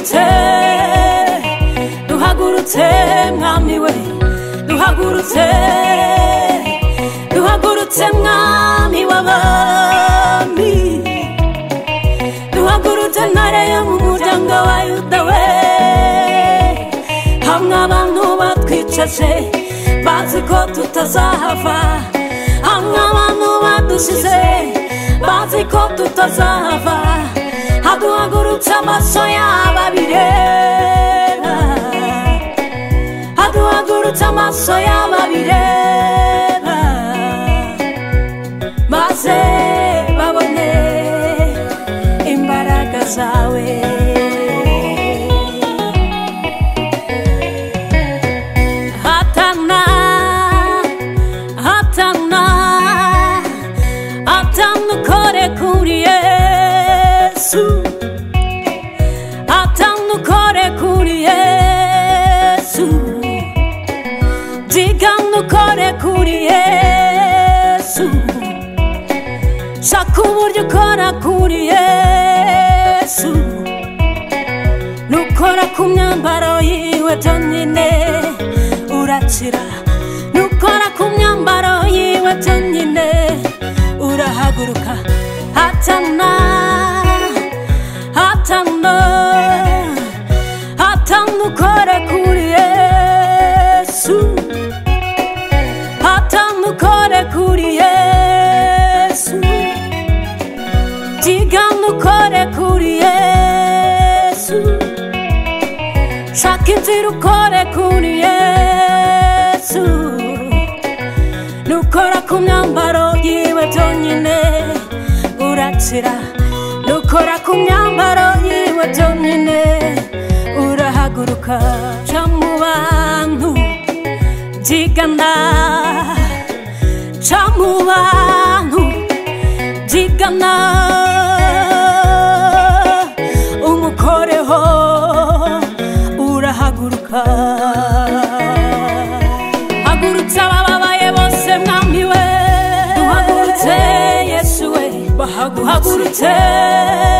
duhagurutse duhagurutse mwami we duhagurutse duhagurutse mwami w'abami duhagurutse ntare yo mu muryango wa Yuda we hamwe abantu batwicaje bazi ko tutazahava hamwe abantu badusize bazi ko tutazahava haduhagurutse amaso y'ababireba haduhagurutse amaso y'ababireba maze babone imbaraga zawe hatana hatana hatana ukore kuri Yesu hatana ukore kuri Yesu digana ukore kuri Yesu shaka uburyo ukora kuri Yesu nukora ku myambaro yiwe byonyine urakira nukora ku myambaro yiwe byonyine urahaguruka hatana hatana hatana ukore kuri Yesu hatana ukore kuri Yesu digana ukore kuri Yesu shaka inzira ukore kuri Yesu nukora ku myambaro yiwe byonyine urakira nukora ku myambaro yiwe byonyine urahaguruka ca mu bantu digana ca mu bantu digana umukoreho urahaguruka hagurutse abababaye bose mwami we duhagurutse Yesu we bahagurutse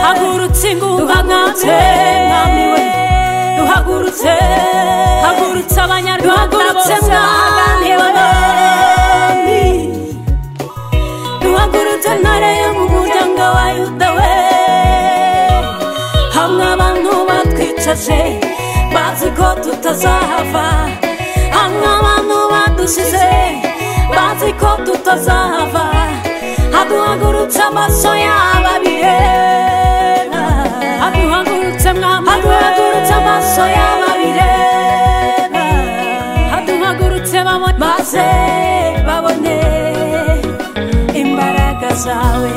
hagurutse ingumba mwami we duhagurutse hagurutse abanyarwanda bose mwami we duhagurutse ntare yo mu muryango wa Yuda we hamwe abantu batwicaje bazi ko tutazahava hamwe abantu badusize bazi ko tutazahava haduhagurutse amaso y'ababireba haduhagurutse mwami haduhagurutse amaso y'ababireba haduhagurutse maze babone imbaraga zawe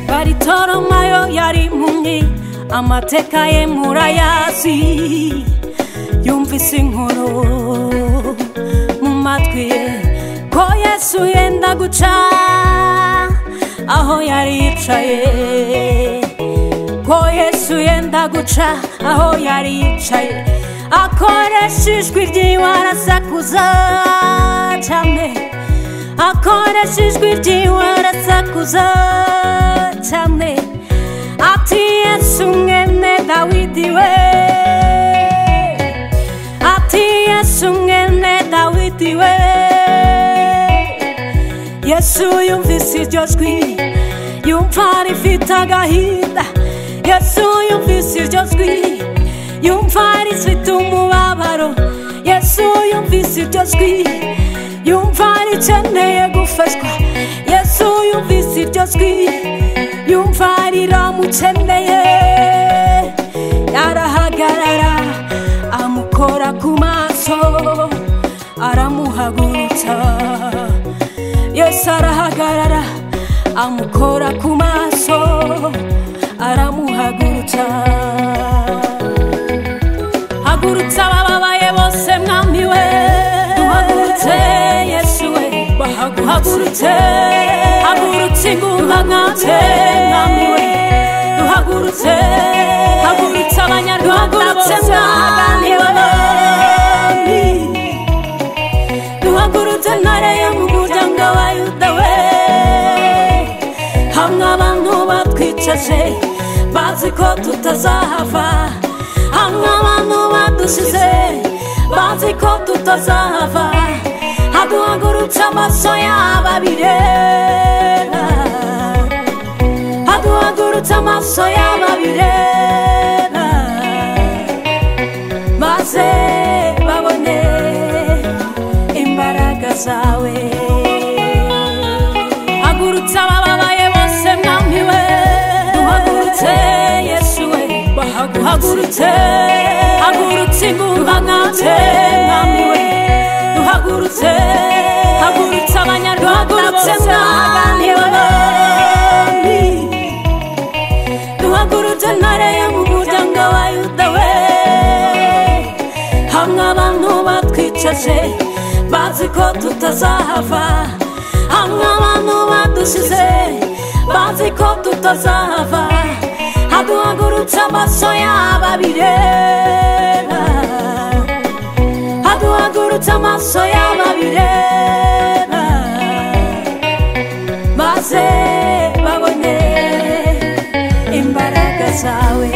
Baritoromayo yari impumyi amateka ye murayazi yumvise inkuru mu matwi ye ko Yesu yenda guca aho yari yicaye ko Yesu yenda guca aho yari yicaye akoresha ijwi ryiwe arasakuza cyane akoresha ijwi ryiwe arasakuza cyane ati Yesu mwene Dawidi we ati Yesu mwene Dawidi we Yesu yumvise iryo jwi yumva rifite agahinda Yesu yumvise iryo jwi yumva rifite umubabaro Yesu yumvise iryo jwi yumva rikeneye gufashwa Yesu yumvise iryo jwi yumva riramukeneye arahagarara amukora ku maso aramuhagurutsa Yesu arahagarara amukora ku maso aramuhagurutsa hagurutsa abababaye bose mwami we duhagurutse Yesu we duhagurutse hagurutse ingumbagatse mwami we duhagurutse hagurutse abanyarwanda bose mwami we duhagurutse ntare yo mu muryango wa Yuda we hamwe abantu batwicaje bazi ko tutazahava hamwe abantu badusize bazi ko tutazahava haduhagurutse amaso y'ababireba haduhagurutse amaso y'ababireba maze babone imbaraga zawe hagurutse abababaye bose mwami we duhagurutse Yesu we duhagurutse hagurutse ingumbagatse mwami we duhagurutse hagurutse abanyarwanda bose mwami we duhagurutse ntare yo mu muryango wa Yuda we hamwe abantu batwicaje bazi ko tutazahava hamwe abantu badusize bazi ko tutazahava haduhagurutse amaso y'ababireba haduhagurutse amaso y'ababireba maze babone imbaraga zawe